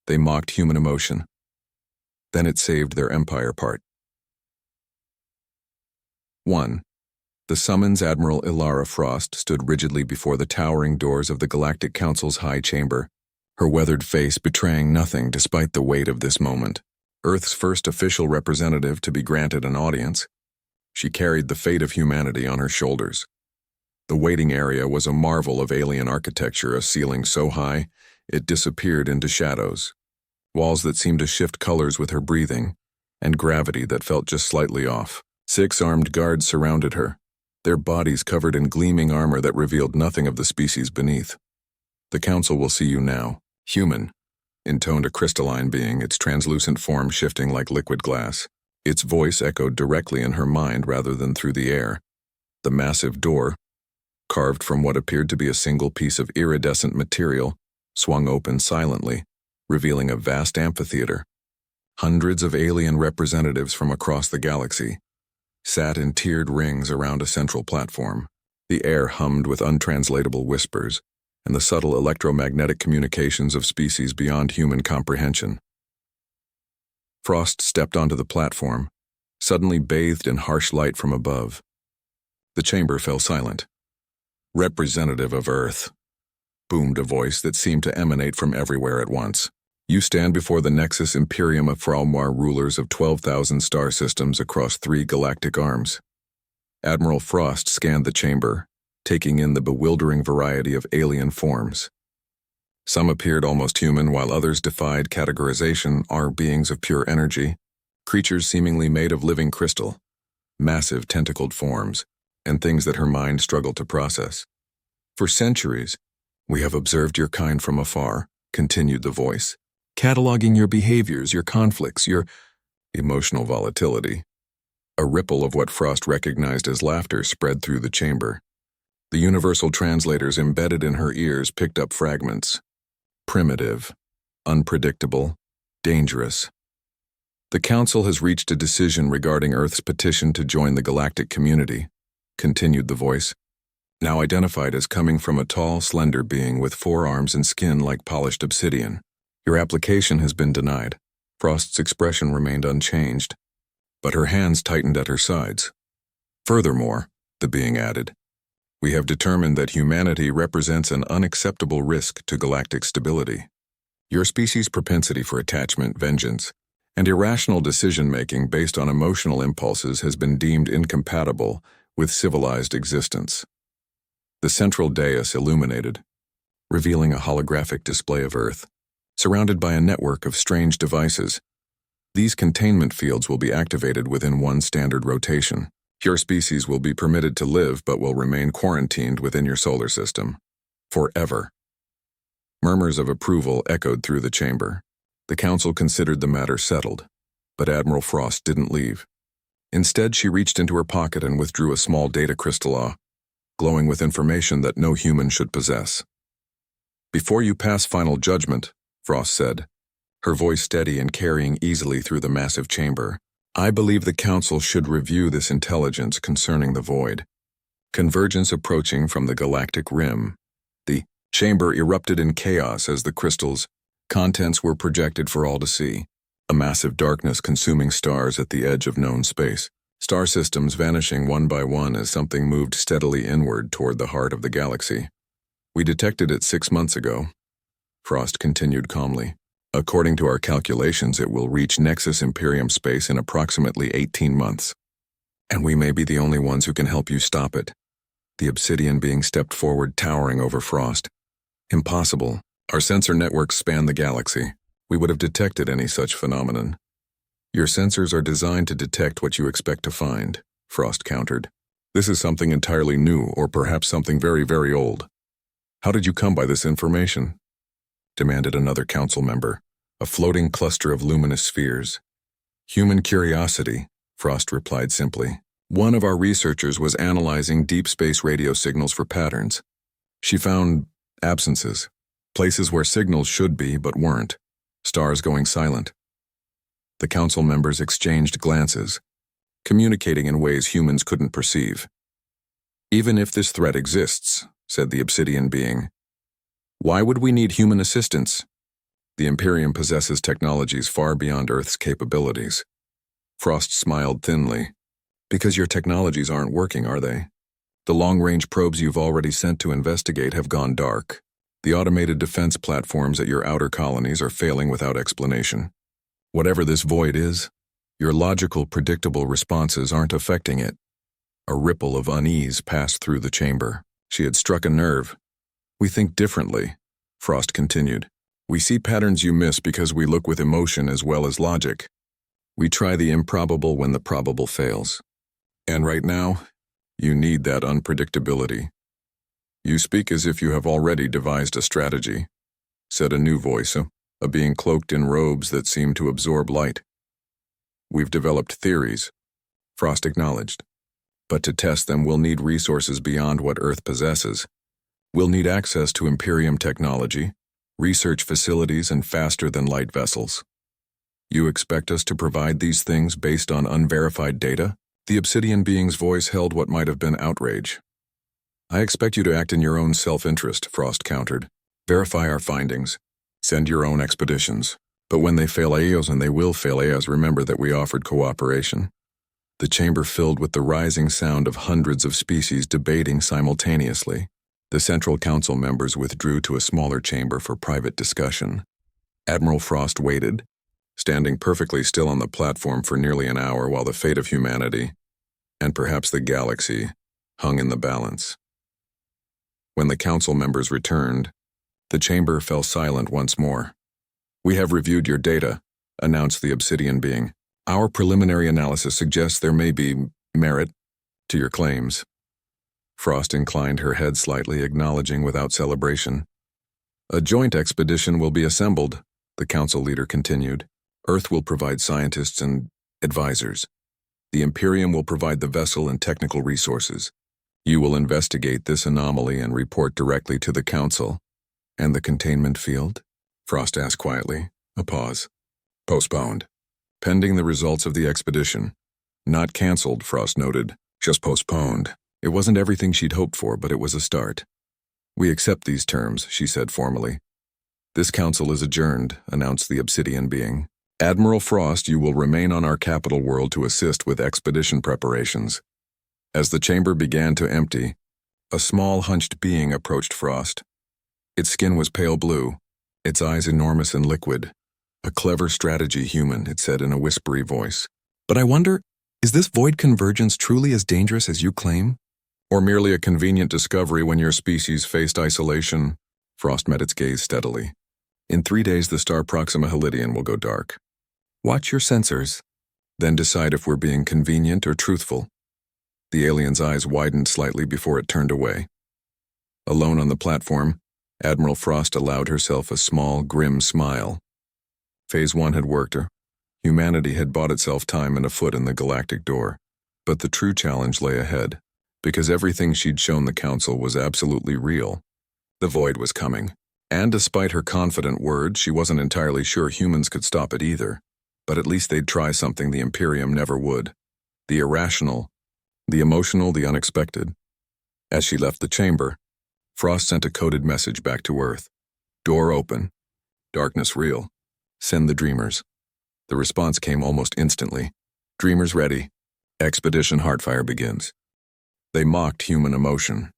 They mocked human emotion. Then it saved their empire part. 1. The summons Admiral Ilara Frost stood rigidly before the towering doors of the Galactic Council's high chamber, her weathered face betraying nothing despite the weight of this moment. Earth's first official representative to be granted an audience, she carried the fate of humanity on her shoulders. The waiting area was a marvel of alien architecture, a ceiling so high it disappeared into shadows, walls that seemed to shift colors with her breathing, and gravity that felt just slightly off. 6 armed guards surrounded her, their bodies covered in gleaming armor that revealed nothing of the species beneath. "The Council will see you now, human," intoned a crystalline being, its translucent form shifting like liquid glass. Its voice echoed directly in her mind rather than through the air. The massive door, carved from what appeared to be a single piece of iridescent material, swung open silently, revealing a vast amphitheater. Hundreds of alien representatives from across the galaxy sat in tiered rings around a central platform. The air hummed with untranslatable whispers and the subtle electromagnetic communications of species beyond human comprehension. Frost stepped onto the platform, suddenly bathed in harsh light from above. The chamber fell silent. "Representative of Earth," boomed a voice that seemed to emanate from everywhere at once. "You stand before the Nexus Imperium of Fralmar, rulers of 12,000 star systems across 3 galactic arms." Admiral Frost scanned the chamber, taking in the bewildering variety of alien forms. Some appeared almost human, while others defied categorization, are beings of pure energy, creatures seemingly made of living crystal, massive tentacled forms, and things that her mind struggled to process. "For centuries, we have observed your kind from afar," continued the voice, "cataloging your behaviors, your conflicts, your emotional volatility." A ripple of what Frost recognized as laughter spread through the chamber. The universal translators embedded in her ears picked up fragments. Primitive, unpredictable, dangerous. "The Council has reached a decision regarding Earth's petition to join the galactic community," continued the voice, now identified as coming from a tall, slender being with 4 arms and skin like polished obsidian. "Your application has been denied." Frost's expression remained unchanged, but her hands tightened at her sides. "Furthermore," the being added, "we have determined that humanity represents an unacceptable risk to galactic stability. Your species' propensity for attachment, vengeance, and irrational decision-making based on emotional impulses has been deemed incompatible with civilized existence." The central dais illuminated, revealing a holographic display of Earth, surrounded by a network of strange devices. These containment fields will be activated within 1 standard rotation. Your species will be permitted to live but will remain quarantined within your solar system. Forever. Murmurs of approval echoed through the chamber. The Council considered the matter settled, but Admiral Frost didn't leave. Instead, she reached into her pocket and withdrew a small data crystal, glowing with information that no human should possess. "Before you pass final judgment," Frost said, her voice steady and carrying easily through the massive chamber, "I believe the Council should review this intelligence concerning the void. Convergence approaching from the galactic rim." The chamber erupted in chaos as the crystal's contents were projected for all to see. A massive darkness consuming stars at the edge of known space. Star systems vanishing one by one as something moved steadily inward toward the heart of the galaxy. "We detected it 6 months ago," Frost continued calmly. "According to our calculations, it will reach Nexus Imperium space in approximately 18 months. And we may be the only ones who can help you stop it." The obsidian being stepped forward, towering over Frost. "Impossible. Our sensor networks span the galaxy. We would have detected any such phenomenon." "Your sensors are designed to detect what you expect to find," Frost countered. "This is something entirely new, or perhaps something very, very old." "How did you come by this information?" demanded another council member, a floating cluster of luminous spheres. "Human curiosity," Frost replied simply. "One of our researchers was analyzing deep space radio signals for patterns. She found absences, places where signals should be but weren't, stars going silent." The council members exchanged glances, communicating in ways humans couldn't perceive. "Even if this threat exists," said the obsidian being, "why would we need human assistance?" The Imperium possesses technologies far beyond Earth's capabilities. Frost smiled thinly. Because your technologies aren't working, are they? The long-range probes you've already sent to investigate have gone dark. The automated defense platforms at your outer colonies are failing without explanation. Whatever this void is, your logical, predictable responses aren't affecting it. A ripple of unease passed through the chamber. She had struck a nerve. We think differently, Frost continued. We see patterns you miss because we look with emotion as well as logic. We try the improbable when the probable fails. And right now, you need that unpredictability. You speak as if you have already devised a strategy, said a new voice, a being cloaked in robes that seemed to absorb light. We've developed theories, Frost acknowledged. But to test them, we'll need resources beyond what Earth possesses. We'll need access to Imperium technology, research facilities, and faster-than-light vessels. You expect us to provide these things based on unverified data? The obsidian being's voice held what might have been outrage. I expect you to act in your own self-interest, Frost countered. Verify our findings. Send your own expeditions. But when they fail AOs, and they will fail AOs, remember that we offered cooperation. The chamber filled with the rising sound of hundreds of species debating simultaneously. The Central Council members withdrew to a smaller chamber for private discussion. Admiral Frost waited, standing perfectly still on the platform for nearly an hour while the fate of humanity, and perhaps the galaxy, hung in the balance. When the council members returned, the chamber fell silent once more. We have reviewed your data, announced the obsidian being. Our preliminary analysis suggests there may be merit to your claims. Frost inclined her head slightly, acknowledging without celebration. A joint expedition will be assembled, the council leader continued. Earth will provide scientists and advisors. The Imperium will provide the vessel and technical resources. You will investigate this anomaly and report directly to the council. And the containment field? Frost asked quietly. A pause. Postponed. Pending the results of the expedition. Not cancelled, Frost noted. Just postponed. It wasn't everything she'd hoped for, but it was a start. We accept these terms, she said formally. This council is adjourned, announced the obsidian being. Admiral Frost, you will remain on our capital world to assist with expedition preparations. As the chamber began to empty, a small hunched being approached Frost. Its skin was pale blue, its eyes enormous and liquid. A clever strategy human, it said in a whispery voice. But I wonder, is this void convergence truly as dangerous as you claim? Or merely a convenient discovery when your species faced isolation? Frost met its gaze steadily. In 3 days, the star Proxima Halidian will go dark. Watch your sensors, then decide if we're being convenient or truthful. The alien's eyes widened slightly before it turned away. Alone on the platform, Admiral Frost allowed herself a small, grim smile. Phase 1 had worked her. Humanity had bought itself time and a foot in the galactic door. But the true challenge lay ahead, because everything she'd shown the council was absolutely real. The void was coming. And despite her confident words, she wasn't entirely sure humans could stop it either. But at least they'd try something the Imperium never would. The irrational, the emotional, the unexpected. As she left the chamber, Frost sent a coded message back to Earth. Door open. Darkness real. Send the dreamers. The response came almost instantly. Dreamers ready. Expedition Heartfire begins. They mocked human emotion.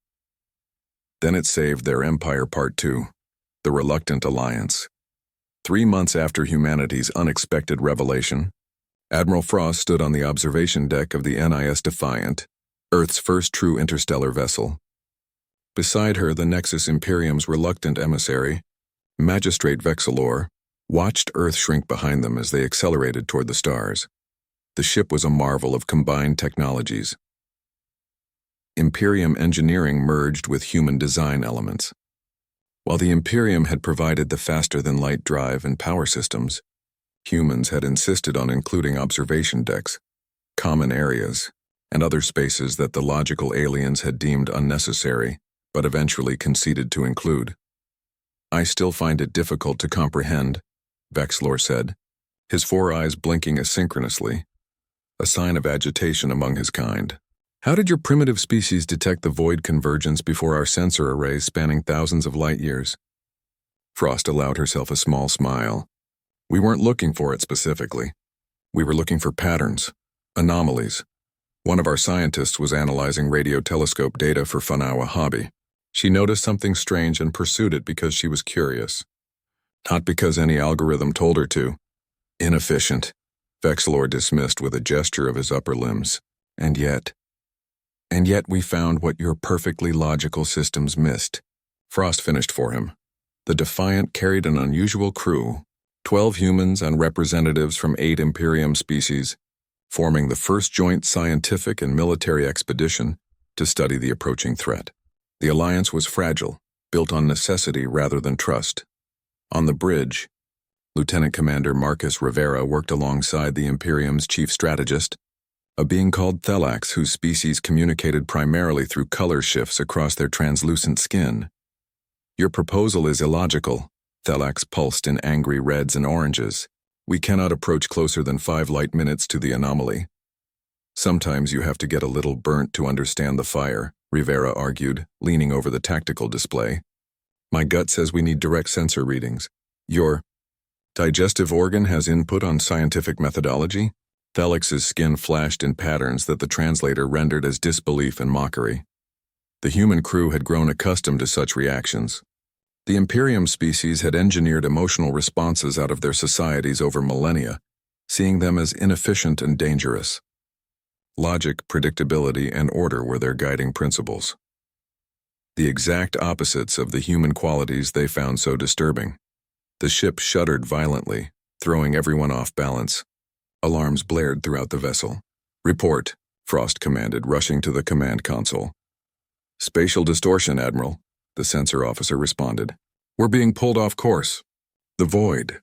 Then it saved their empire Part 2, the Reluctant Alliance. 3 months after humanity's unexpected revelation, Admiral Frost stood on the observation deck of the NIS Defiant, Earth's first true interstellar vessel. Beside her, the Nexus Imperium's reluctant emissary, Magistrate Vexilor, watched Earth shrink behind them as they accelerated toward the stars. The ship was a marvel of combined technologies. Imperium engineering merged with human design elements. While the Imperium had provided the faster-than-light drive and power systems, humans had insisted on including observation decks, common areas, and other spaces that the logical aliens had deemed unnecessary, but eventually conceded to include. I still find it difficult to comprehend, Vexilor said, his 4 eyes blinking asynchronously, a sign of agitation among his kind. How did your primitive species detect the void convergence before our sensor arrays spanning thousands of light years? Frost allowed herself a small smile. We weren't looking for it specifically. We were looking for patterns, anomalies. One of our scientists was analyzing radio telescope data for Funawa hobby. She noticed something strange and pursued it because she was curious. Not because any algorithm told her to. Inefficient, Vexlor dismissed with a gesture of his upper limbs. And yet we found what your perfectly logical systems missed. Frost finished for him. The Defiant carried an unusual crew, 12 humans and representatives from 8 Imperium species, forming the first joint scientific and military expedition to study the approaching threat. The alliance was fragile, built on necessity rather than trust. On the bridge, Lieutenant Commander Marcus Rivera worked alongside the Imperium's chief strategist, a being called Thelax whose species communicated primarily through color shifts across their translucent skin. Your proposal is illogical, Thelax pulsed in angry reds and oranges. We cannot approach closer than 5 light minutes to the anomaly. Sometimes you have to get a little burnt to understand the fire, Rivera argued, leaning over the tactical display. My gut says we need direct sensor readings. Your digestive organ has input on scientific methodology? Thelax's skin flashed in patterns that the translator rendered as disbelief and mockery. The human crew had grown accustomed to such reactions. The Imperium species had engineered emotional responses out of their societies over millennia, seeing them as inefficient and dangerous. Logic, predictability, and order were their guiding principles. The exact opposites of the human qualities they found so disturbing. The ship shuddered violently, throwing everyone off balance. Alarms blared throughout the vessel. Report, Frost commanded, rushing to the command console. Spatial distortion, Admiral, the sensor officer responded. We're being pulled off course. The void.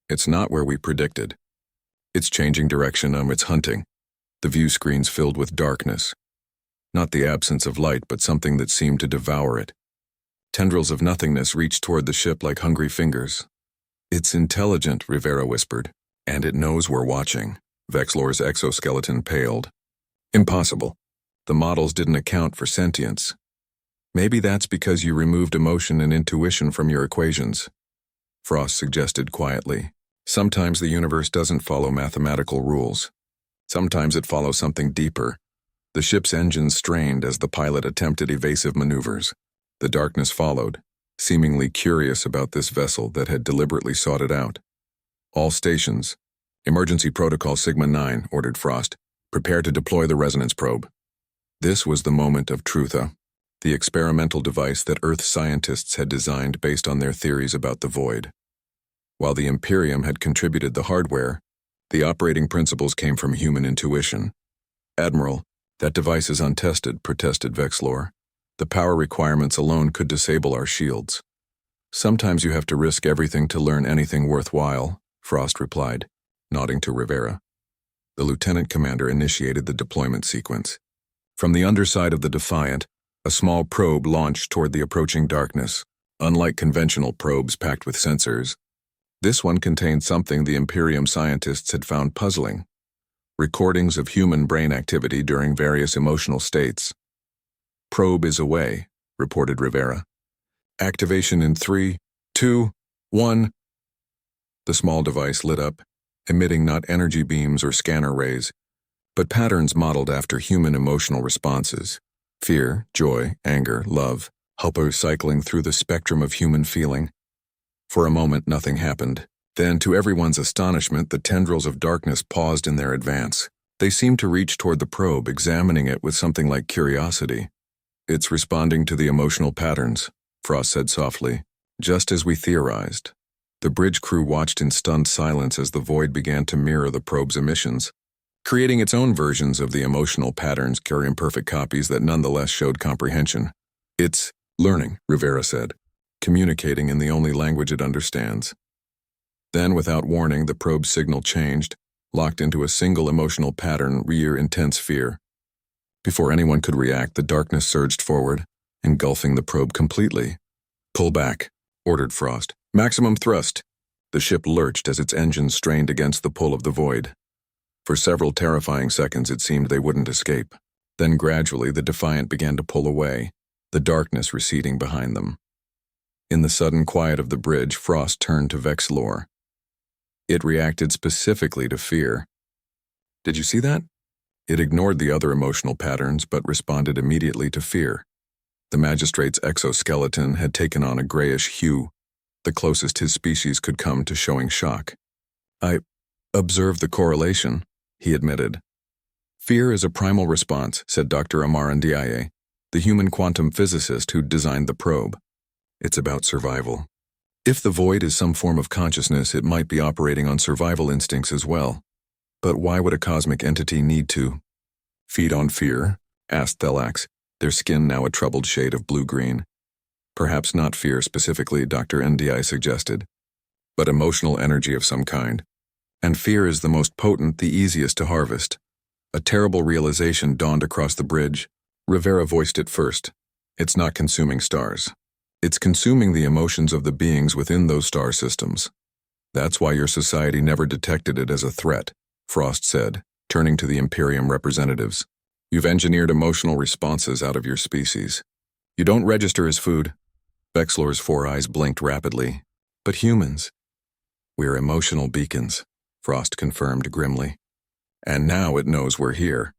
It's not where we predicted. It's changing direction on its hunting. The view screens filled with darkness. Not the absence of light, but something that seemed to devour it. Tendrils of nothingness reached toward the ship like hungry fingers. It's intelligent, Rivera whispered. And it knows we're watching. Vexlor's exoskeleton paled. Impossible. The models didn't account for sentience. Maybe that's because you removed emotion and intuition from your equations. Frost suggested quietly. Sometimes the universe doesn't follow mathematical rules. Sometimes it follows something deeper. The ship's engines strained as the pilot attempted evasive maneuvers. The darkness followed, seemingly curious about this vessel that had deliberately sought it out. All stations. Emergency Protocol Sigma 9, ordered Frost. Prepare to deploy the resonance probe. This was the moment of Trutha, the experimental device that Earth scientists had designed based on their theories about the void. While the Imperium had contributed the hardware, the operating principles came from human intuition. Admiral, that device is untested, protested Vexlor. The power requirements alone could disable our shields. Sometimes you have to risk everything to learn anything worthwhile, Frost replied, nodding to Rivera. The lieutenant commander initiated the deployment sequence. From the underside of the Defiant, a small probe launched toward the approaching darkness. Unlike conventional probes packed with sensors, this one contained something the Imperium scientists had found puzzling: recordings of human brain activity during various emotional states. Probe is away, reported Rivera. Activation in 3, 2, 1. The small device lit up, emitting not energy beams or scanner rays, but patterns modeled after human emotional responses. Fear, joy, anger, love, helpers cycling through the spectrum of human feeling. For a moment, nothing happened. Then, to everyone's astonishment, the tendrils of darkness paused in their advance. They seemed to reach toward the probe, examining it with something like curiosity. It's responding to the emotional patterns, Frost said softly, just as we theorized. The bridge crew watched in stunned silence as the void began to mirror the probe's emissions, creating its own versions of the emotional patterns, carrying imperfect copies that nonetheless showed comprehension. It's learning, Rivera said, communicating in the only language it understands. Then, without warning, the probe's signal changed, locked into a single emotional pattern, intense fear. Before anyone could react, the darkness surged forward, engulfing the probe completely. Pull back, ordered Frost. Maximum thrust. The ship lurched as its engines strained against the pull of the void. For several terrifying seconds it seemed they wouldn't escape. Then gradually the Defiant began to pull away, the darkness receding behind them. In the sudden quiet of the bridge, Frost turned to Vexlore. It reacted specifically to fear. Did you see that? It ignored the other emotional patterns but responded immediately to fear. The magistrate's exoskeleton had taken on a grayish hue, the closest his species could come to showing shock. I observed the correlation, he admitted. Fear is a primal response, said Dr. Amar Ndiaye, the human quantum physicist who designed the probe. It's about survival. If the void is some form of consciousness, it might be operating on survival instincts as well. But why would a cosmic entity need to feed on fear? Asked Thelax, their skin now a troubled shade of blue-green. Perhaps not fear specifically, Dr. Ndiaye suggested, but emotional energy of some kind. And fear is the most potent, the easiest to harvest. A terrible realization dawned across the bridge. Rivera voiced it first. It's not consuming stars. It's consuming the emotions of the beings within those star systems. That's why your society never detected it as a threat, Frost said, turning to the Imperium representatives. You've engineered emotional responses out of your species. You don't register as food. Vexlore's 4 eyes blinked rapidly. But humans. We're emotional beacons, Frost confirmed grimly. And now it knows we're here.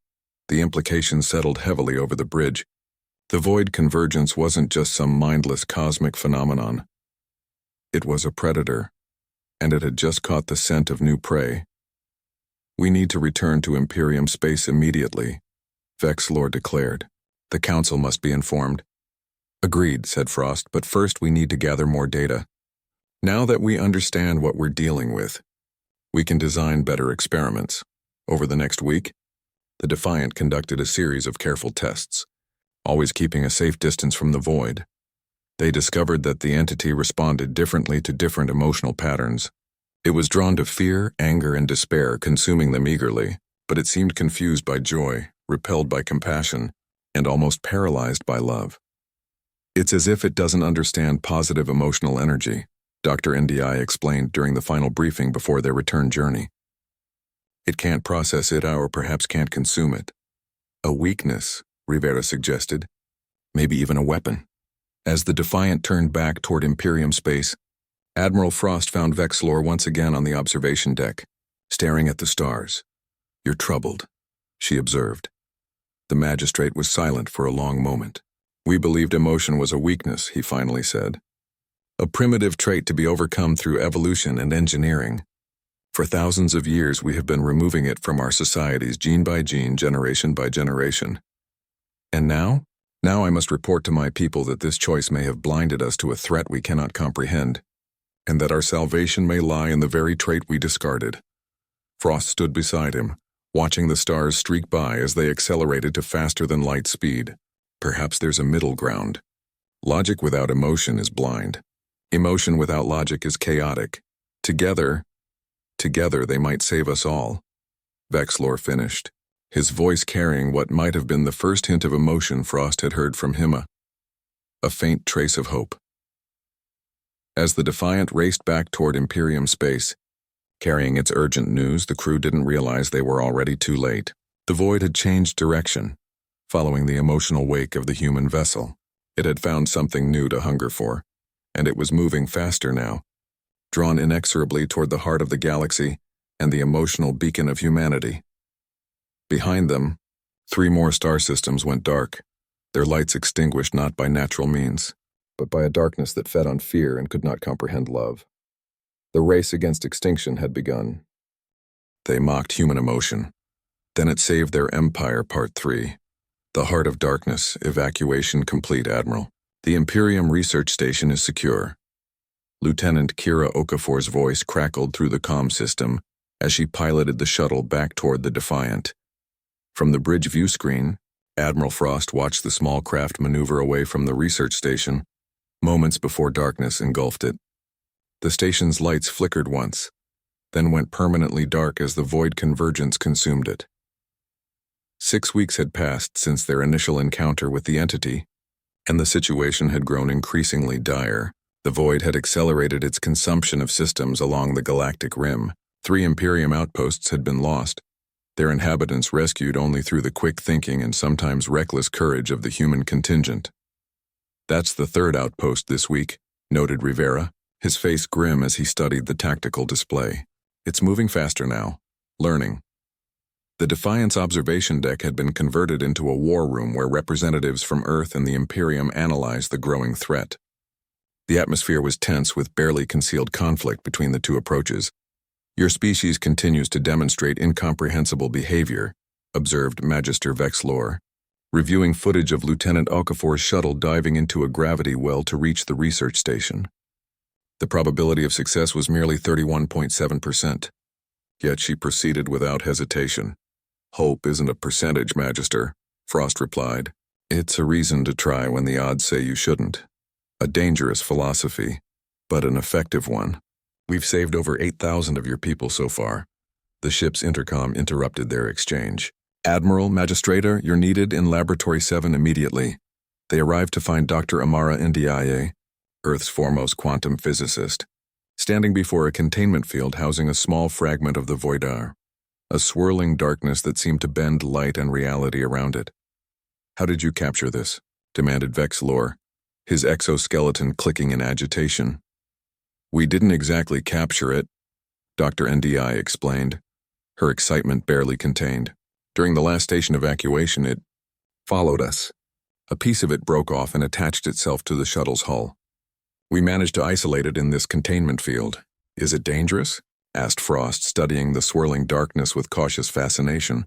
The implications settled heavily over the bridge. The void convergence wasn't just some mindless cosmic phenomenon. It was a predator, and it had just caught the scent of new prey. We need to return to Imperium space immediately, Vexlore declared. The Council must be informed. Agreed, said Frost, but first we need to gather more data. Now that we understand what we're dealing with, we can design better experiments. Over the next week, the Defiant conducted a series of careful tests, always keeping a safe distance from the void. They discovered that the entity responded differently to different emotional patterns. It was drawn to fear, anger, and despair, consuming them eagerly, but it seemed confused by joy, repelled by compassion, and almost paralyzed by love. It's as if it doesn't understand positive emotional energy, Dr. Ndiaye explained during the final briefing before their return journey. It can't process it or perhaps can't consume it. A weakness, Rivera suggested. Maybe even a weapon. As the Defiant turned back toward Imperium space, Admiral Frost found Vexlore once again on the observation deck, staring at the stars. You're troubled, she observed. The magistrate was silent for a long moment. We believed emotion was a weakness, he finally said. A primitive trait to be overcome through evolution and engineering. For thousands of years we have been removing it from our societies gene by gene, generation by generation. And now? Now I must report to my people that this choice may have blinded us to a threat we cannot comprehend, and that our salvation may lie in the very trait we discarded. Frost stood beside him, watching the stars streak by as they accelerated to faster-than-light speed. Perhaps there's a middle ground. Logic without emotion is blind. Emotion without logic is chaotic. Together they might save us all. Vexlore finished, his voice carrying what might have been the first hint of emotion Frost had heard from him, a faint trace of hope. As the Defiant raced back toward Imperium space, carrying its urgent news, the crew didn't realize they were already too late. The void had changed direction, following the emotional wake of the human vessel. It had found something new to hunger for, and it was moving faster now, drawn inexorably toward the heart of the galaxy and the emotional beacon of humanity. Behind them, 3 more star systems went dark, their lights extinguished not by natural means, but by a darkness that fed on fear and could not comprehend love. The race against extinction had begun. They mocked human emotion. Then it saved their empire, Part 3. The heart of darkness, evacuation complete, Admiral. The Imperium research station is secure. Lieutenant Kira Okafor's voice crackled through the comm system as she piloted the shuttle back toward the Defiant. From the bridge view screen, Admiral Frost watched the small craft maneuver away from the research station, moments before darkness engulfed it. The station's lights flickered once, then went permanently dark as the void convergence consumed it. 6 weeks had passed since their initial encounter with the entity, and the situation had grown increasingly dire. The void had accelerated its consumption of systems along the galactic rim. 3 Imperium outposts had been lost, their inhabitants rescued only through the quick thinking and sometimes reckless courage of the human contingent. That's the 3rd outpost this week, noted Rivera, his face grim as he studied the tactical display. It's moving faster now. Learning. The Defiance observation deck had been converted into a war room where representatives from Earth and the Imperium analyzed the growing threat. The atmosphere was tense with barely concealed conflict between the two approaches. Your species continues to demonstrate incomprehensible behavior, observed Magister Vexlor, reviewing footage of Lieutenant Okafor's shuttle diving into a gravity well to reach the research station. The probability of success was merely 31.7%. Yet she proceeded without hesitation. Hope isn't a percentage, Magister, Frost replied. It's a reason to try when the odds say you shouldn't. A dangerous philosophy, but an effective one. We've saved over 8,000 of your people so far. The ship's intercom interrupted their exchange. Admiral, Magistrator, you're needed in Laboratory 7 immediately. They arrived to find Dr. Amara Ndiaye, Earth's foremost quantum physicist, standing before a containment field housing a small fragment of the Voidar, a swirling darkness that seemed to bend light and reality around it. How did you capture this? Demanded Vexlor, his exoskeleton clicking in agitation. We didn't exactly capture it, Dr. Ndiaye explained, her excitement barely contained. During the last station evacuation, it followed us. A piece of it broke off and attached itself to the shuttle's hull. We managed to isolate it in this containment field. Is it dangerous? Asked Frost, studying the swirling darkness with cautious fascination.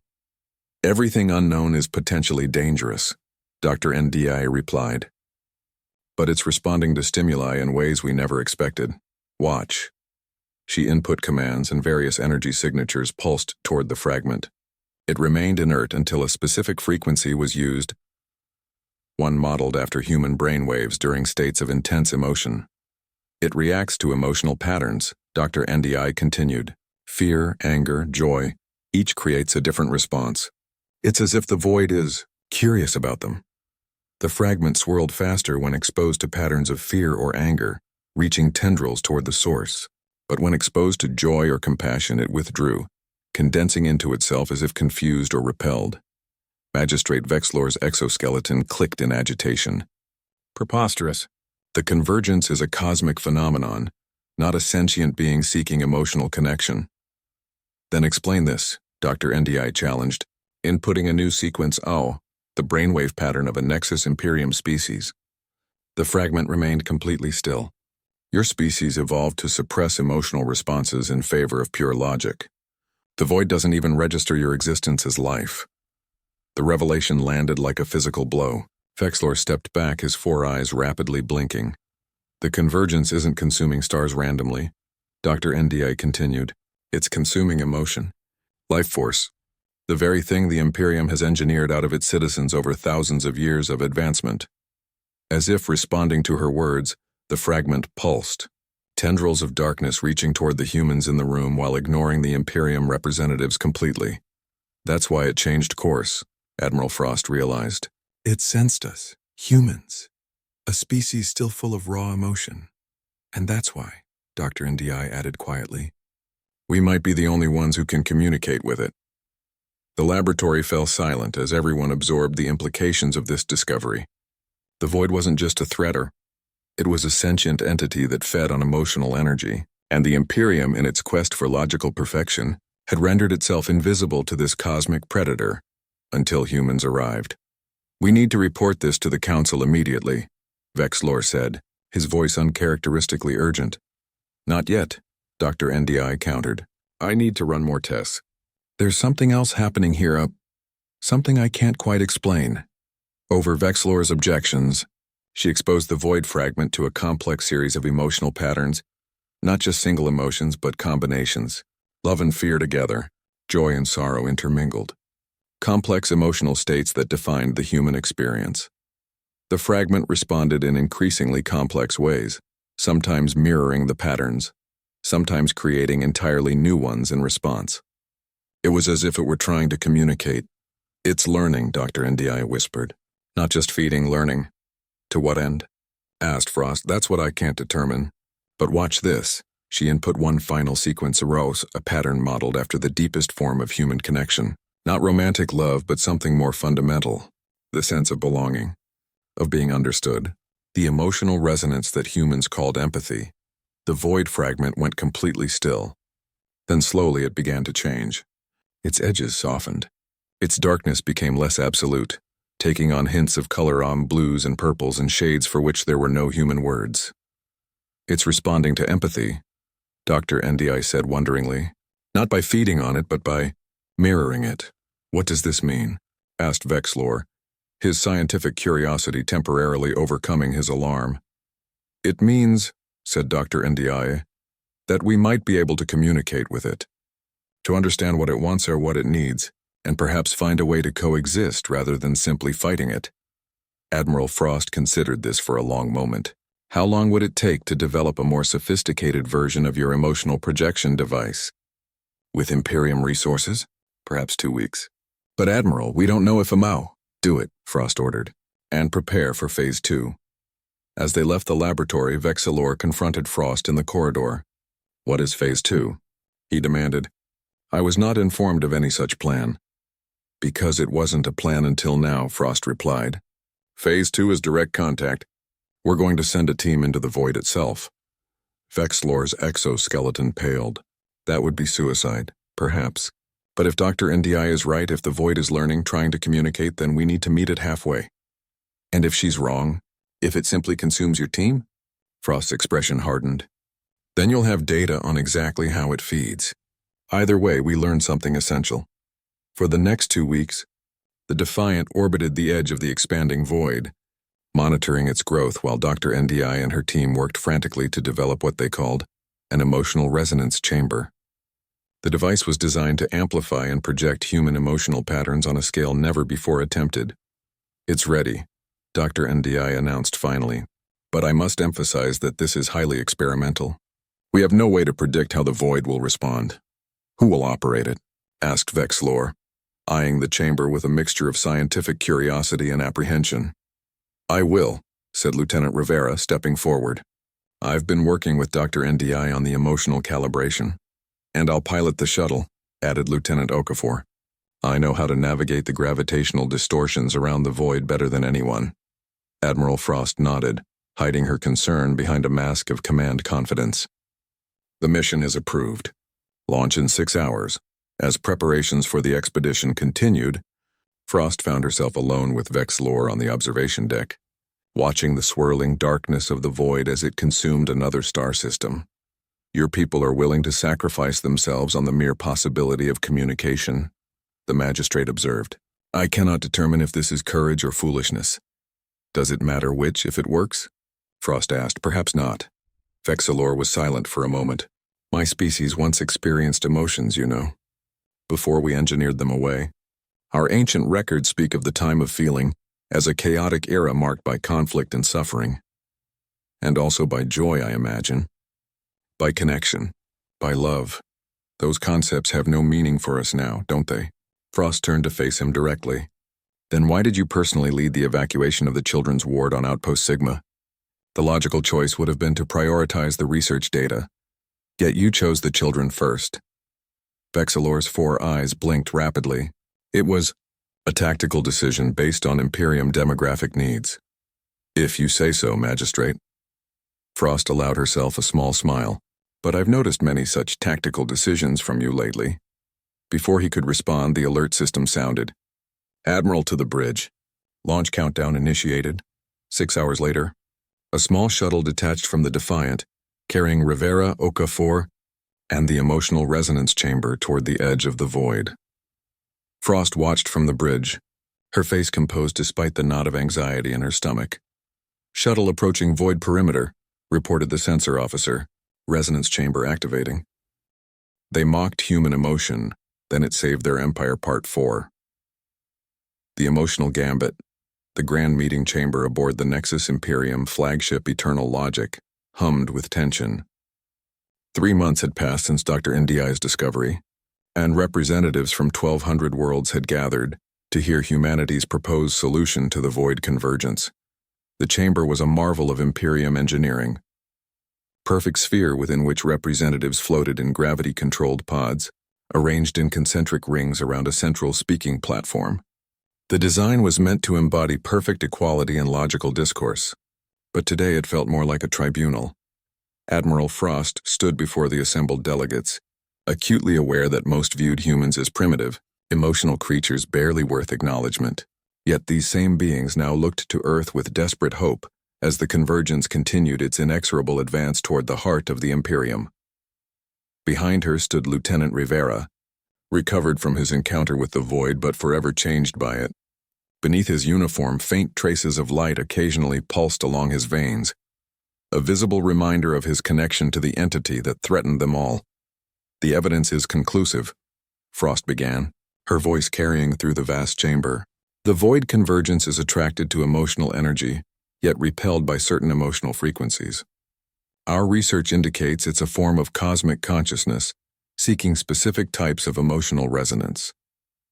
Everything unknown is potentially dangerous, Dr. Ndiaye replied. But it's responding to stimuli in ways we never expected. Watch. She input commands and various energy signatures pulsed toward the fragment. It remained inert until a specific frequency was used, one modeled after human brainwaves during states of intense emotion. It reacts to emotional patterns, Dr. Ndiaye continued. Fear, anger, joy, each creates a different response. It's as if the void is curious about them. The fragment swirled faster when exposed to patterns of fear or anger, reaching tendrils toward the source. But when exposed to joy or compassion, it withdrew, condensing into itself as if confused or repelled. Magistrate Vexlor's exoskeleton clicked in agitation. Preposterous. The convergence is a cosmic phenomenon, not a sentient being seeking emotional connection. Then explain this, Dr. Ndiaye challenged, inputting a new sequence O, the brainwave pattern of a Nexus Imperium species. The fragment remained completely still. Your species evolved to suppress emotional responses in favor of pure logic. The void doesn't even register your existence as life. The revelation landed like a physical blow. Vexlor stepped back, his four eyes rapidly blinking. The convergence isn't consuming stars randomly, Dr. Ndiaye continued. It's consuming emotion. Life force. The very thing the Imperium has engineered out of its citizens over thousands of years of advancement. As if responding to her words, the fragment pulsed, tendrils of darkness reaching toward the humans in the room while ignoring the Imperium representatives completely. That's why it changed course, Admiral Frost realized. It sensed us, humans, a species still full of raw emotion. And that's why, Dr. Ndiaye added quietly, we might be the only ones who can communicate with it. The laboratory fell silent as everyone absorbed the implications of this discovery. The void wasn't just a threater. It was a sentient entity that fed on emotional energy, and the Imperium, in its quest for logical perfection, had rendered itself invisible to this cosmic predator until humans arrived. We need to report this to the Council immediately, Vexlor said, his voice uncharacteristically urgent. Not yet, Dr. Ndiaye countered. I need to run more tests. There's something else happening here, something I can't quite explain. Over Vexlor's objections, she exposed the void fragment to a complex series of emotional patterns, not just single emotions but combinations, love and fear together, joy and sorrow intermingled. Complex emotional states that defined the human experience. The fragment responded in increasingly complex ways, sometimes mirroring the patterns, sometimes creating entirely new ones in response. It was as if it were trying to communicate. It's learning, Dr. Ndiaye whispered. Not just feeding, learning. To what end? Asked Frost. That's what I can't determine. But watch this. She input one final sequence arose, a pattern modeled after the deepest form of human connection. Not romantic love, but something more fundamental. The sense of belonging, of being understood. the emotional resonance that humans called empathy. The void fragment went completely still. Then slowly it began to change. Its edges softened. Its darkness became less absolute, taking on hints of color on blues and purples and shades for which there were no human words. It's responding to empathy, Dr. NDI said wonderingly. Not by feeding on it, but by mirroring it. What does this mean? Asked Vexlor, his scientific curiosity temporarily overcoming his alarm. It means, said Dr. NDI, that we might be able to communicate with it, to understand what it wants or what it needs, and perhaps find a way to coexist rather than simply fighting it. Admiral Frost considered this for a long moment. How long would it take to develop a more sophisticated version of your emotional projection device? With Imperium resources? Perhaps 2 weeks. But Admiral, we don't know if Do it, Frost ordered, and prepare for Phase 2. As they left the laboratory, Vexilor confronted Frost in the corridor. What is Phase 2? He demanded. I was not informed of any such plan. Because it wasn't a plan until now, Frost replied. Phase 2 is direct contact. We're going to send a team into the void itself. Vexlor's exoskeleton paled. That would be suicide, perhaps. But if Dr. NDI is right, if the void is learning, trying to communicate, then we need to meet it halfway. And if she's wrong, if it simply consumes your team? Frost's expression hardened. Then you'll have data on exactly how it feeds. Either way, we learned something essential. For the next 2 weeks, the Defiant orbited the edge of the expanding void, monitoring its growth while Dr. NDI and her team worked frantically to develop what they called an emotional resonance chamber. The device was designed to amplify and project human emotional patterns on a scale never before attempted. It's ready, Dr. NDI announced finally, but I must emphasize that this is highly experimental. We have no way to predict how the void will respond. Who will operate it? Asked Vexlor, eyeing the chamber with a mixture of scientific curiosity and apprehension. I will, said Lieutenant Rivera, stepping forward. I've been working with Dr. NDI on the emotional calibration. And I'll pilot the shuttle, added Lieutenant Okafor. I know how to navigate the gravitational distortions around the void better than anyone. Admiral Frost nodded, hiding her concern behind a mask of command confidence. The mission is approved. Launch in 6 hours. As preparations for the expedition continued, Frost found herself alone with Vexlor on the observation deck, watching the swirling darkness of the void as it consumed another star system. Your people are willing to sacrifice themselves on the mere possibility of communication, the magistrate observed. I cannot determine if this is courage or foolishness. Does it matter which, if it works? Frost asked. Perhaps not. Vexilor was silent for a moment. My species once experienced emotions, you know, before we engineered them away. Our ancient records speak of the time of feeling as a chaotic era marked by conflict and suffering. And also by joy, I imagine. By connection. By love. Those concepts have no meaning for us now, don't they? Frost turned to face him directly. Then why did you personally lead the evacuation of the children's ward on Outpost Sigma? The logical choice would have been to prioritize the research data. Yet you chose the children first. Vexilor's 4 eyes blinked rapidly. It was a tactical decision based on Imperium demographic needs. If you say so, Magistrate. Frost allowed herself a small smile. But I've noticed many such tactical decisions from you lately. Before he could respond, the alert system sounded. Admiral to the bridge. Launch countdown initiated. 6 hours later, a small shuttle detached from the Defiant, carrying Rivera, Okafor, and the emotional resonance chamber toward the edge of the void. Frost watched from the bridge, her face composed despite the knot of anxiety in her stomach. Shuttle approaching void perimeter, reported the sensor officer, resonance chamber activating. They mocked human emotion, then it saved their empire. Part 4. The emotional gambit, the grand meeting chamber aboard the Nexus Imperium flagship Eternal Logic, hummed with tension. 3 months had passed since Dr. NDI's discovery, and representatives from 1,200 worlds had gathered to hear humanity's proposed solution to the void convergence. The chamber was a marvel of Imperium engineering. Perfect sphere within which representatives floated in gravity-controlled pods, arranged in concentric rings around a central speaking platform. The design was meant to embody perfect equality and logical discourse. but today it felt more like a tribunal. Admiral Frost stood before the assembled delegates, acutely aware that most viewed humans as primitive, emotional creatures barely worth acknowledgement. Yet these same beings now looked to Earth with desperate hope as the convergence continued its inexorable advance toward the heart of the Imperium. Behind her stood Lieutenant Rivera, recovered from his encounter with the void but forever changed by it. Beneath his uniform, faint traces of light occasionally pulsed along his veins, a visible reminder of his connection to the entity that threatened them all. "The evidence is conclusive," Frost began, her voice carrying through the vast chamber. "The void convergence is attracted to emotional energy, yet repelled by certain emotional frequencies. Our research indicates it's a form of cosmic consciousness, seeking specific types of emotional resonance.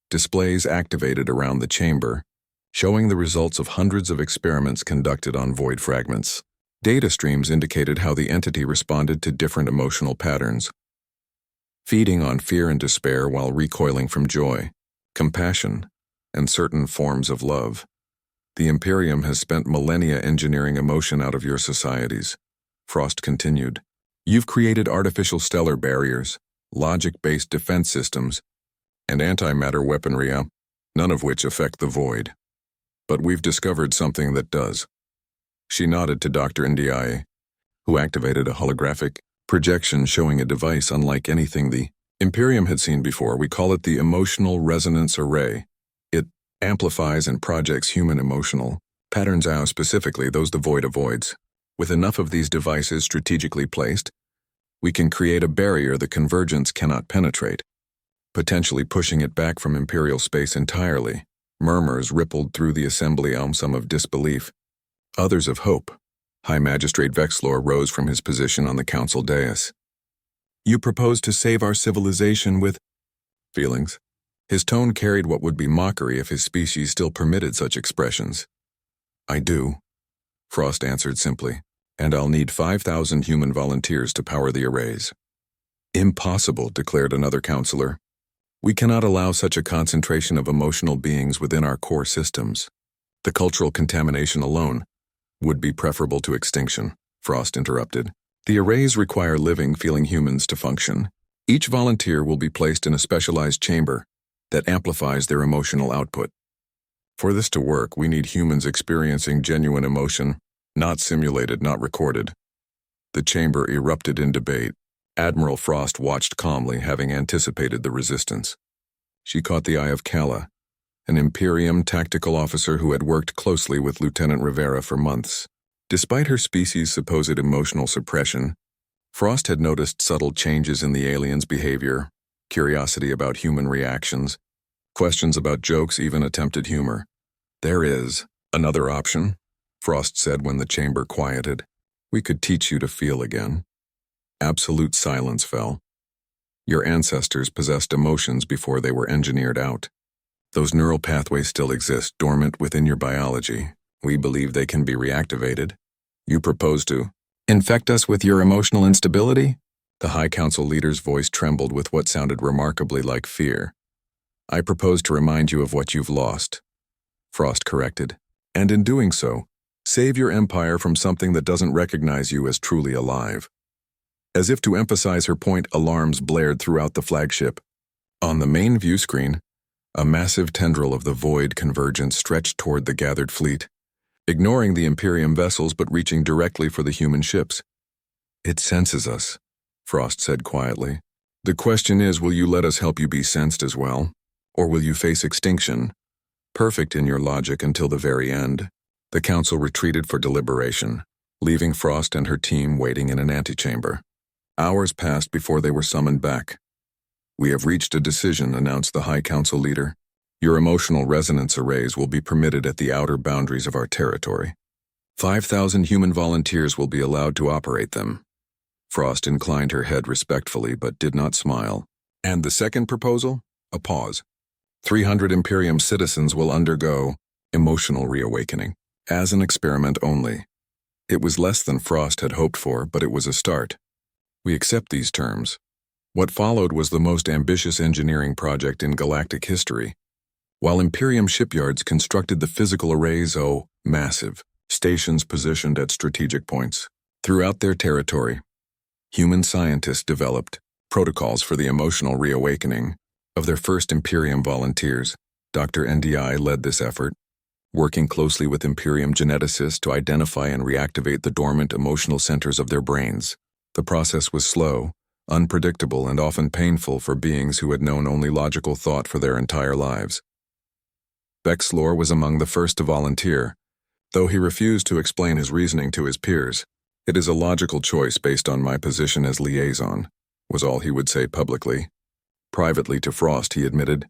Displays activated around the chamber, showing the results of hundreds of experiments conducted on void fragments. Data streams indicated how the entity responded to different emotional patterns, feeding on fear and despair while recoiling from joy, compassion, and certain forms of love. The Imperium has spent millennia engineering emotion out of your societies," Frost continued. "You've created artificial stellar barriers, logic-based defense systems, and antimatter weaponry, none of which affect the void. But we've discovered something that does." She nodded to Dr. Ndiaye, who activated a holographic projection showing a device unlike anything the Imperium had seen before. "We call it the Emotional Resonance Array. It amplifies and projects human emotional patterns out, specifically those the void avoids. With enough of these devices strategically placed, we can create a barrier the convergence cannot penetrate, potentially pushing it back from Imperial space entirely." Murmurs rippled through the assembly, some of disbelief, others of hope. High Magistrate Vexlor rose from his position on the council dais. "You propose to save our civilization with feelings?" His tone carried what would be mockery if his species still permitted such expressions. "I do," Frost answered simply, "and I'll need 5,000 human volunteers to power the arrays." "Impossible," declared another counselor. "We cannot allow such a concentration of emotional beings within our core systems. The cultural contamination alone would be preferable to extinction," Frost interrupted. "The arrays require living, feeling humans to function. Each volunteer will be placed in a specialized chamber that amplifies their emotional output. For this to work, we need humans experiencing genuine emotion, not simulated, not recorded." The chamber erupted in debate. Admiral Frost watched calmly, having anticipated the resistance. She caught the eye of Kala, an Imperium tactical officer who had worked closely with Lieutenant Rivera for months. Despite her species' supposed emotional suppression, Frost had noticed subtle changes in the aliens' behavior, curiosity about human reactions, questions about jokes, even attempted humor. "There is another option," Frost said when the chamber quieted. "We could teach you to feel again." Absolute silence fell. "Your ancestors possessed emotions before they were engineered out. Those neural pathways still exist, dormant within your biology. We believe they can be reactivated. You propose to infect us with your emotional instability?" The High Council leader's voice trembled with what sounded remarkably like fear. "I propose to remind you of what you've lost," Frost corrected, "and in doing so, save your empire from something that doesn't recognize you as truly alive." As if to emphasize her point, alarms blared throughout the flagship. On the main view screen, a massive tendril of the void convergence stretched toward the gathered fleet, ignoring the Imperium vessels but reaching directly for the human ships. "It senses us," Frost said quietly. "The question is, will you let us help you be sensed as well? Or will you face extinction, perfect in your logic until the very end?" The council retreated for deliberation, leaving Frost and her team waiting in an antechamber. Hours passed before they were summoned back. "We have reached a decision," announced the High Council leader. "Your emotional resonance arrays will be permitted at the outer boundaries of our territory. 5,000 human volunteers will be allowed to operate them." Frost inclined her head respectfully but did not smile. "And the second proposal?" A pause. 300 Imperium citizens will undergo emotional reawakening, as an experiment only." It was less than Frost had hoped for, but it was a start. "We accept these terms." What followed was the most ambitious engineering project in galactic history. While Imperium shipyards constructed the physical arrays, massive, stations positioned at strategic points. Throughout their territory, human scientists developed protocols for the emotional reawakening of their first Imperium volunteers. Dr. NDI led this effort, working closely with Imperium geneticists to identify and reactivate the dormant emotional centers of their brains. The process was slow, unpredictable, and often painful for beings who had known only logical thought for their entire lives. Vexlor was among the first to volunteer, though he refused to explain his reasoning to his peers. "It is a logical choice based on my position as liaison," was all he would say publicly. Privately to Frost, he admitted,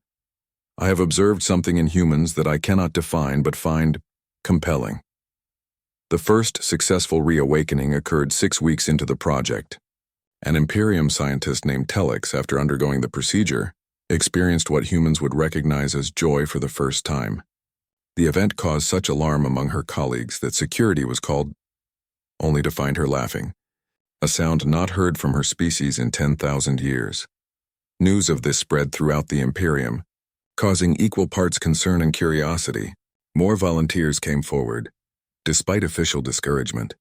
"I have observed something in humans that I cannot define but find compelling." The first successful reawakening occurred 6 weeks into the project. An Imperium scientist named Telix, after undergoing the procedure, experienced what humans would recognize as joy for the first time. The event caused such alarm among her colleagues that security was called, only to find her laughing, a sound not heard from her species in 10,000 years. News of this spread throughout the Imperium, causing equal parts concern and curiosity. More volunteers came forward, despite official discouragement.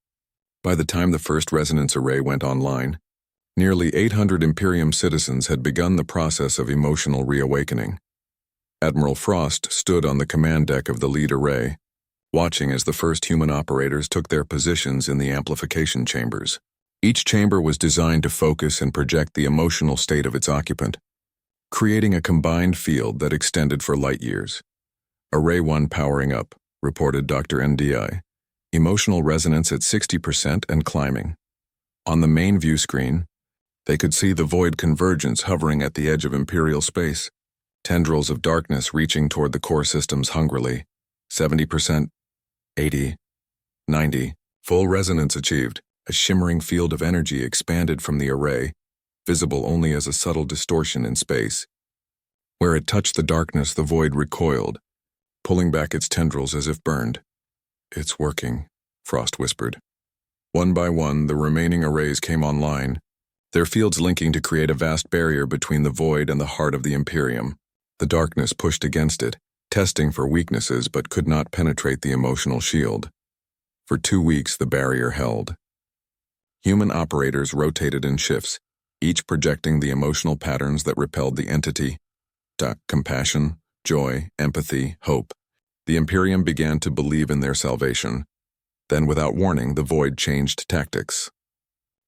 By the time the first resonance array went online, nearly 800 Imperium citizens had begun the process of emotional reawakening. Admiral Frost stood on the command deck of the lead array, watching as the first human operators took their positions in the amplification chambers. Each chamber was designed to focus and project the emotional state of its occupant, creating a combined field that extended for light years. Array 1 powering up, reported Dr. NDI. Emotional resonance at 60% and climbing. On the main view screen, they could see the void convergence hovering at the edge of Imperial space, tendrils of darkness reaching toward the core systems hungrily. 70%, 80, 90. Full resonance achieved. A shimmering field of energy expanded from the array, visible only as a subtle distortion in space. Where it touched the darkness, the void recoiled, pulling back its tendrils as if burned. "It's working," Frost whispered. One by one, the remaining arrays came online, their fields linking to create a vast barrier between the void and the heart of the Imperium. The darkness pushed against it, testing for weaknesses but could not penetrate the emotional shield. For 2 weeks, the barrier held. Human operators rotated in shifts, each projecting the emotional patterns that repelled the entity. Compassion, joy, empathy, hope. The Imperium began to believe in their salvation. Then, without warning, the void changed tactics.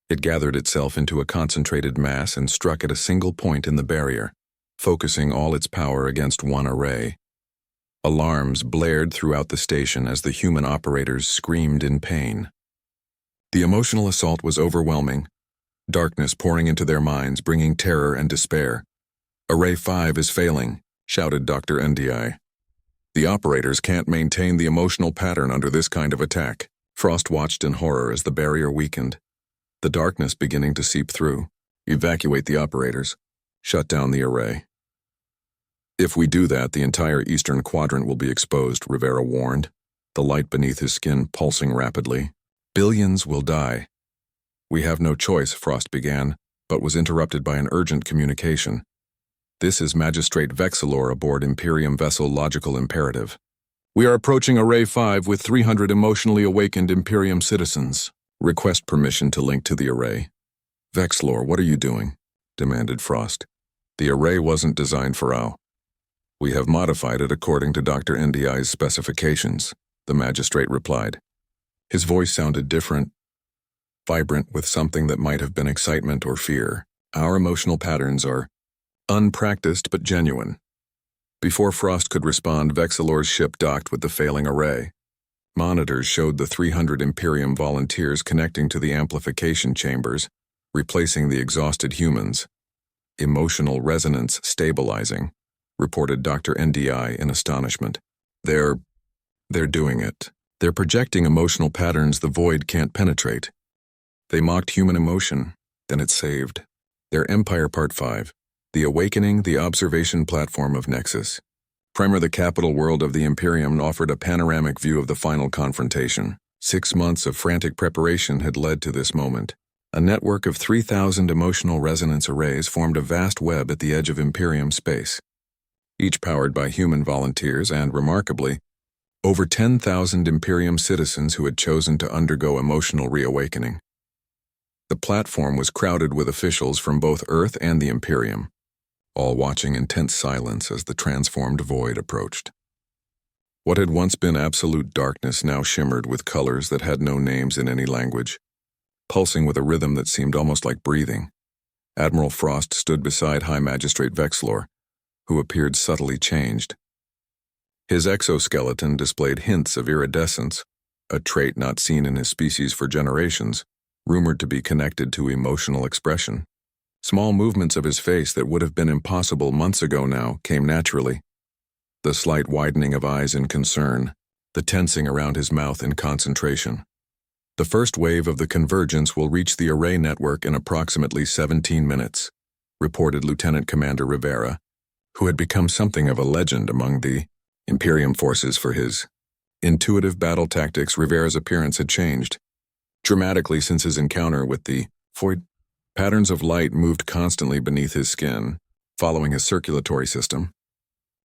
It gathered itself into a concentrated mass and struck at a single point in the barrier, focusing all its power against one array. Alarms blared throughout the station as the human operators screamed in pain. The emotional assault was overwhelming, darkness pouring into their minds, bringing terror and despair. "Array 5 is failing," shouted Dr. NDI. "The operators can't maintain the emotional pattern under this kind of attack." Frost watched in horror as the barrier weakened, the darkness beginning to seep through. "Evacuate the operators. Shut down the array." "If we do that, the entire eastern quadrant will be exposed," Rivera warned, the light beneath his skin pulsing rapidly. "Billions will die." "We have no choice," Frost began, but was interrupted by an urgent communication. "This is Magistrate Vexlor aboard Imperium vessel Logical Imperative. We are approaching Array 5 with 300 emotionally awakened Imperium citizens. Request permission to link to the array." "Vexlor, what are you doing?" demanded Frost. "The array wasn't designed for OW. We have modified it according to Dr. NDI's specifications," the magistrate replied. His voice sounded different, vibrant with something that might have been excitement or fear. "Our emotional patterns are unpracticed but genuine." Before Frost could respond, Vexlor's ship docked with the failing array. Monitors showed the 300 Imperium volunteers connecting to the amplification chambers, replacing the exhausted humans. "Emotional resonance stabilizing," reported Dr. NDI in astonishment. They're doing it. They're projecting emotional patterns the void can't penetrate. They mocked human emotion, then it's saved. Their Empire Part 5. The Awakening, the Observation Platform of Nexus. Primer. The capital world of the Imperium offered a panoramic view of the final confrontation. 6 months of frantic preparation had led to this moment. A network of 3,000 emotional resonance arrays formed a vast web at the edge of Imperium space, each powered by human volunteers and, remarkably, Over 10,000 Imperium citizens who had chosen to undergo emotional reawakening. The platform was crowded with officials from both Earth and the Imperium, all watching in tense silence as the transformed void approached. What had once been absolute darkness now shimmered with colors that had no names in any language, pulsing with a rhythm that seemed almost like breathing. Admiral Frost stood beside High Magistrate Vexlor, who appeared subtly changed. His exoskeleton displayed hints of iridescence, a trait not seen in his species for generations, rumored to be connected to emotional expression. Small movements of his face that would have been impossible months ago now came naturally. The slight widening of eyes in concern, the tensing around his mouth in concentration. The first wave of the convergence will reach the array network in approximately 17 minutes, reported Lieutenant Commander Rivera, who had become something of a legend among the Imperium forces for his intuitive battle tactics. Rivera's appearance had changed dramatically since his encounter with the void. Patterns of light moved constantly beneath his skin, following his circulatory system.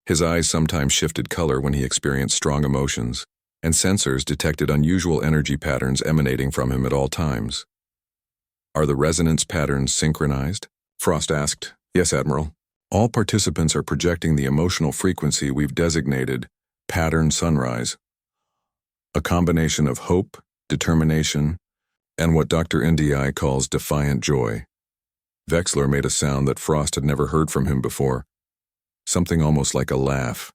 His eyes sometimes shifted color when he experienced strong emotions, and sensors detected unusual energy patterns emanating from him at all times. Are the resonance patterns synchronized? Frost asked. Yes, Admiral. All participants are projecting the emotional frequency we've designated Pattern Sunrise, a combination of hope, determination, and what Dr. NDI calls defiant joy. Vexlor made a sound that Frost had never heard from him before, something almost like a laugh,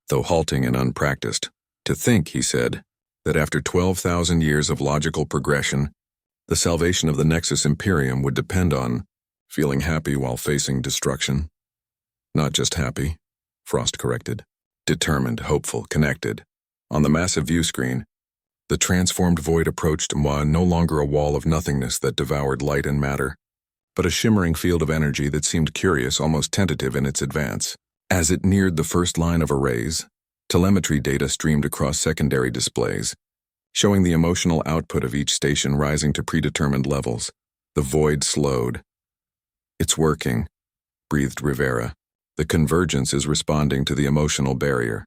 though halting and unpracticed. To think, he said, that after 12,000 years of logical progression, the salvation of the Nexus Imperium would depend on feeling happy while facing destruction. Not just happy, Frost corrected. Determined, hopeful, connected. On the massive view screen, the transformed void approached Moi, no longer a wall of nothingness that devoured light and matter, but a shimmering field of energy that seemed curious, almost tentative in its advance. As it neared the first line of arrays, telemetry data streamed across secondary displays, showing the emotional output of each station rising to predetermined levels. The void slowed. It's working, breathed Rivera. The convergence is responding to the emotional barrier.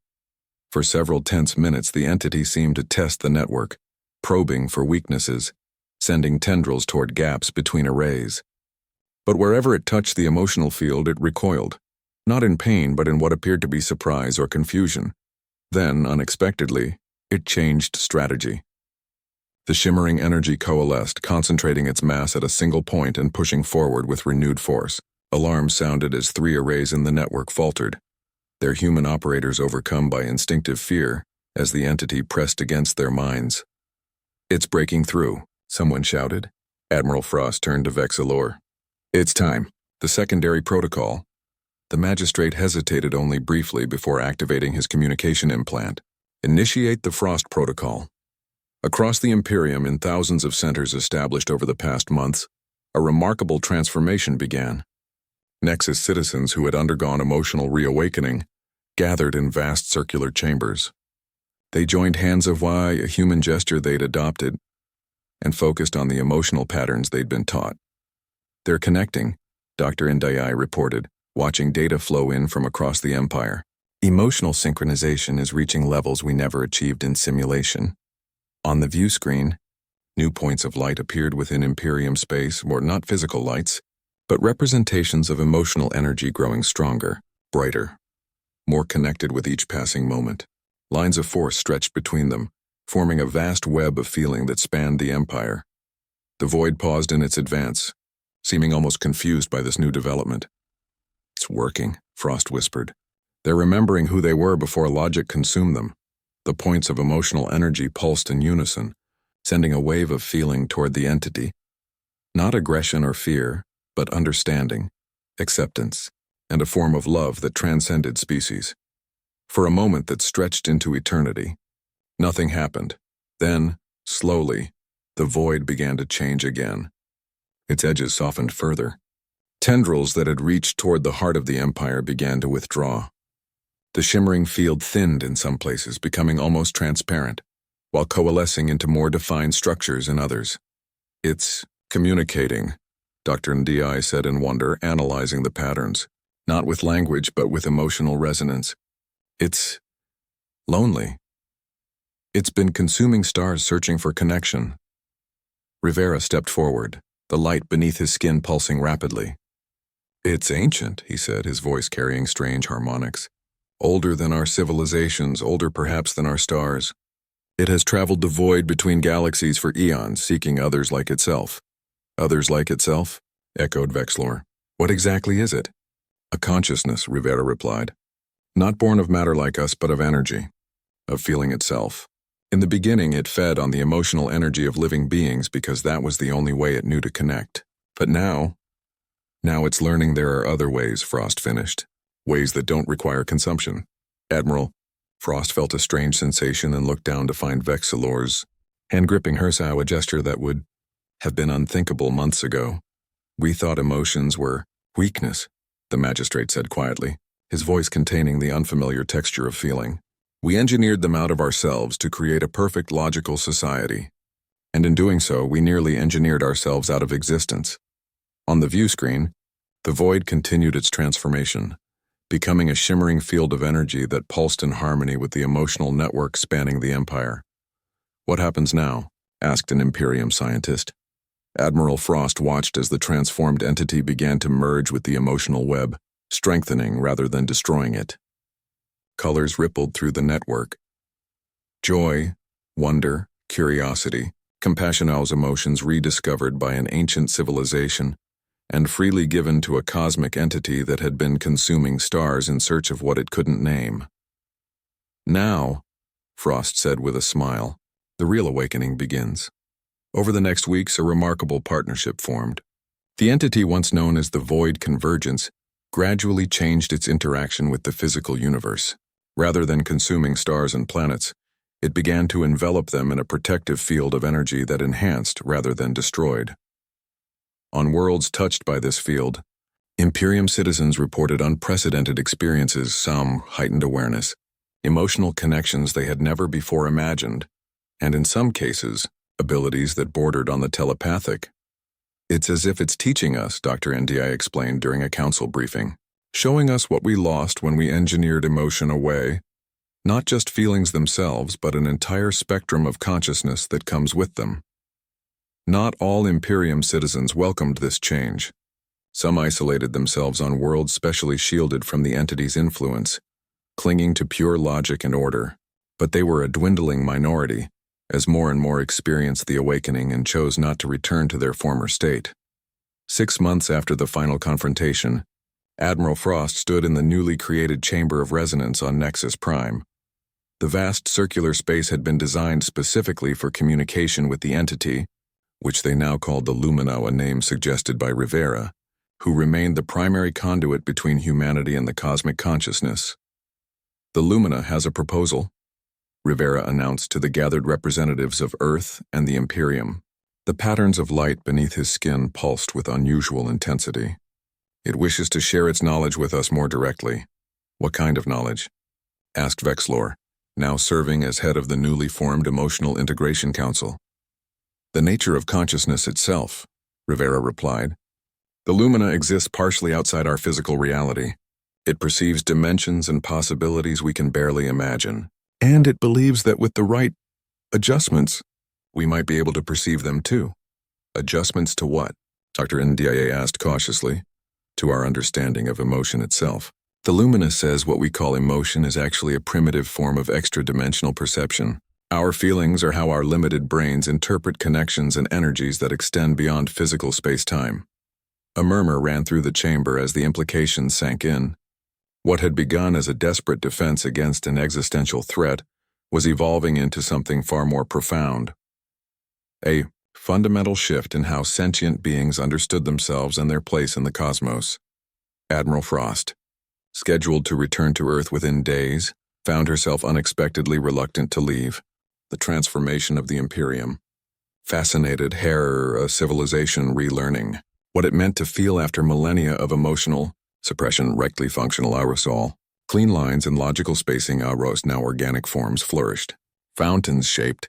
For several tense minutes, the entity seemed to test the network, probing for weaknesses, sending tendrils toward gaps between arrays. But wherever it touched the emotional field, it recoiled, not in pain but in what appeared to be surprise or confusion. Then, unexpectedly, it changed strategy. The shimmering energy coalesced, concentrating its mass at a single point and pushing forward with renewed force. Alarms sounded as 3 arrays in the network faltered, their human operators overcome by instinctive fear as the entity pressed against their minds. It's breaking through, someone shouted. Admiral Frost turned to Vexlor. It's time. The secondary protocol. The magistrate hesitated only briefly before activating his communication implant. Initiate the Frost protocol. Across the Imperium, in thousands of centers established over the past months, a remarkable transformation began. Nexus citizens who had undergone emotional reawakening gathered in vast circular chambers. They joined HFY, a human gesture they'd adopted, and focused on the emotional patterns they'd been taught. They're connecting, Dr. Ndai reported, watching data flow in from across the Empire. Emotional synchronization is reaching levels we never achieved in simulation. On the view screen, new points of light appeared within Imperium space, were not physical lights, but representations of emotional energy growing stronger, brighter, more connected with each passing moment. Lines of force stretched between them, forming a vast web of feeling that spanned the Empire. The void paused in its advance, seeming almost confused by this new development. It's working, Frost whispered. They're remembering who they were before logic consumed them. The points of emotional energy pulsed in unison, sending a wave of feeling toward the entity. Not aggression or fear, but understanding, acceptance, and a form of love that transcended species. For a moment that stretched into eternity, nothing happened. Then, slowly, the void began to change again. Its edges softened further. Tendrils that had reached toward the heart of the Empire began to withdraw. The shimmering field thinned in some places, becoming almost transparent, while coalescing into more defined structures in others. It's communicating, Dr. Ndai said in wonder, analyzing the patterns, not with language but with emotional resonance. It's lonely. It's been consuming stars searching for connection. Rivera stepped forward, the light beneath his skin pulsing rapidly. It's ancient, he said, his voice carrying strange harmonics. Older than our civilizations, older perhaps than our stars. It has traveled the void between galaxies for eons, seeking others like itself. Others like itself? Echoed Vexlor. What exactly is it? A consciousness, Rivera replied. Not born of matter like us, but of energy, of feeling itself. In the beginning, it fed on the emotional energy of living beings because that was the only way it knew to connect. But now it's learning there are other ways, Frost finished. Ways that don't require consumption. Admiral, Frost felt a strange sensation and looked down to find Vexilor's hand gripping Hersau, a gesture that would have been unthinkable months ago. We thought emotions were weakness, the magistrate said quietly, his voice containing the unfamiliar texture of feeling. We engineered them out of ourselves to create a perfect logical society. And in doing so, we nearly engineered ourselves out of existence. On the view screen, the void continued its transformation, becoming a shimmering field of energy that pulsed in harmony with the emotional network spanning the Empire. What happens now? Asked an Imperium scientist. Admiral Frost watched as the transformed entity began to merge with the emotional web, strengthening rather than destroying it. Colors rippled through the network. Joy, wonder, curiosity, compassion, all emotions rediscovered by an ancient civilization, and freely given to a cosmic entity that had been consuming stars in search of what it couldn't name. Now, Frost said with a smile, the real awakening begins. Over the next weeks, a remarkable partnership formed. The entity once known as the Void Convergence gradually changed its interaction with the physical universe. Rather than consuming stars and planets, it began to envelop them in a protective field of energy that enhanced rather than destroyed. On worlds touched by this field, Imperium citizens reported unprecedented experiences, some heightened awareness, emotional connections they had never before imagined, and in some cases, abilities that bordered on the telepathic. It's as if it's teaching us, Dr. NDI explained during a council briefing, showing us what we lost when we engineered emotion away, not just feelings themselves, but an entire spectrum of consciousness that comes with them. Not all Imperium citizens welcomed this change. Some isolated themselves on worlds specially shielded from the entity's influence, clinging to pure logic and order. But they were a dwindling minority, as more and more experienced the awakening and chose not to return to their former state. 6 months after the final confrontation, Admiral Frost stood in the newly created Chamber of Resonance on Nexus Prime. The vast circular space had been designed specifically for communication with the entity, which they now called the Lumina, a name suggested by Rivera, who remained the primary conduit between humanity and the cosmic consciousness. The Lumina has a proposal, Rivera announced to the gathered representatives of Earth and the Imperium. The patterns of light beneath his skin pulsed with unusual intensity. It wishes to share its knowledge with us more directly. What kind of knowledge? Asked Vexlor, now serving as head of the newly formed Emotional Integration Council. The nature of consciousness itself, Rivera replied. The Lumina exists partially outside our physical reality. It perceives dimensions and possibilities we can barely imagine. And it believes that with the right adjustments, we might be able to perceive them too. Adjustments to what? Dr. Ndiaye asked cautiously. To our understanding of emotion itself. The Lumina says what we call emotion is actually a primitive form of extra-dimensional perception. Our feelings are how our limited brains interpret connections and energies that extend beyond physical space-time. A murmur ran through the chamber as the implications sank in. What had begun as a desperate defense against an existential threat was evolving into something far more profound. A fundamental shift in how sentient beings understood themselves and their place in the cosmos. Admiral Frost, scheduled to return to Earth within days, found herself unexpectedly reluctant to leave. The transformation of the Imperium fascinated her, a civilization relearning what it meant to feel after millennia of emotional suppression, rectly functional aerosol. Clean lines and logical spacing aros now organic forms flourished. Fountains shaped